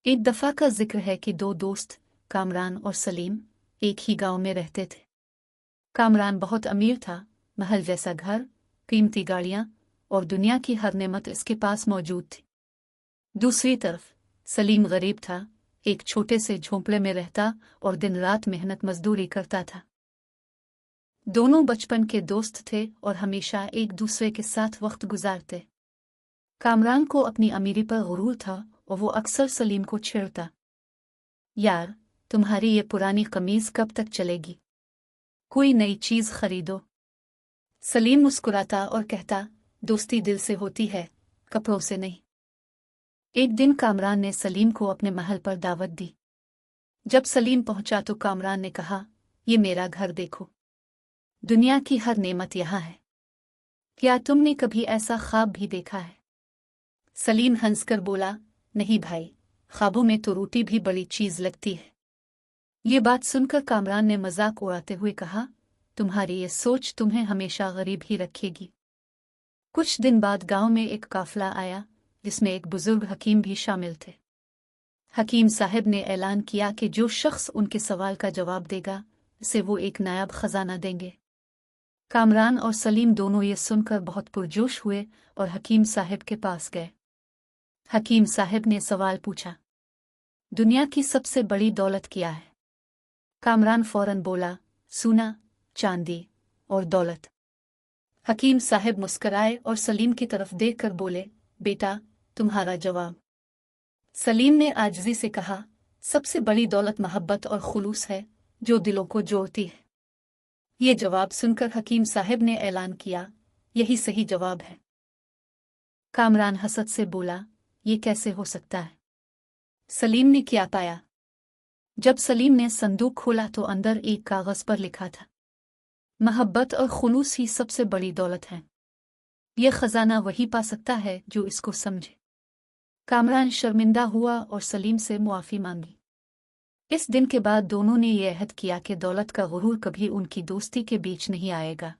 एक दफा का जिक्र है कि दो दोस्त कामरान और सलीम एक ही गांव में रहते थे। कामरान बहुत अमीर था, महल जैसा घर, कीमती गाड़ियां और दुनिया की हर नेमत इसके पास मौजूद थी। दूसरी तरफ सलीम गरीब था, एक छोटे से झोंपड़े में रहता और दिन रात मेहनत मजदूरी करता था। दोनों बचपन के दोस्त थे और हमेशा एक दूसरे के साथ वक्त गुजारते। कामरान को अपनी अमीरी पर गुरूर था और वो अक्सर सलीम को छेड़ता, यार तुम्हारी ये पुरानी कमीज कब तक चलेगी, कोई नई चीज खरीदो। सलीम मुस्कुराता और कहता, दोस्ती दिल से होती है, कपड़ों से नहीं। एक दिन कामरान ने सलीम को अपने महल पर दावत दी। जब सलीम पहुंचा तो कामरान ने कहा, ये मेरा घर देखो, दुनिया की हर नेमत यहाँ है। क्या तुमने कभी ऐसा ख्वाब भी देखा है? सलीम हंसकर बोला, नहीं भाई, ख्वाबों में तो रोटी भी बड़ी चीज लगती है। ये बात सुनकर कामरान ने मजाक उड़ाते हुए कहा, तुम्हारी ये सोच तुम्हें हमेशा गरीब ही रखेगी। कुछ दिन बाद गांव में एक काफिला आया जिसमें एक बुजुर्ग हकीम भी शामिल थे। हकीम साहब ने ऐलान किया कि जो शख्स उनके सवाल का जवाब देगा उसे वो एक नायाब खजाना देंगे। कामरान और सलीम दोनों ये सुनकर बहुत पुरजोश हुए और हकीम साहब के पास गए। हकीम साहब ने सवाल पूछा, दुनिया की सबसे बड़ी दौलत क्या है? कामरान फौरन बोला, सोना, चांदी और दौलत। हकीम साहब मुस्कराए और सलीम की तरफ देखकर बोले, बेटा तुम्हारा जवाब। सलीम ने आजिज़ी से कहा, सबसे बड़ी दौलत मोहब्बत और खुलूस है जो दिलों को जोड़ती है। ये जवाब सुनकर हकीम साहब ने ऐलान किया, यही सही जवाब है। कामरान हसद से बोला, ये कैसे हो सकता है? सलीम ने क्या पाया? जब सलीम ने संदूक खोला तो अंदर एक कागज पर लिखा था, मोहब्बत और खुलूस ही सबसे बड़ी दौलत है। यह खजाना वही पा सकता है जो इसको समझे। कामरान शर्मिंदा हुआ और सलीम से मुआफी मांगी। इस दिन के बाद दोनों ने यह अहद किया कि दौलत का गुरूर कभी उनकी दोस्ती के बीच नहीं आएगा।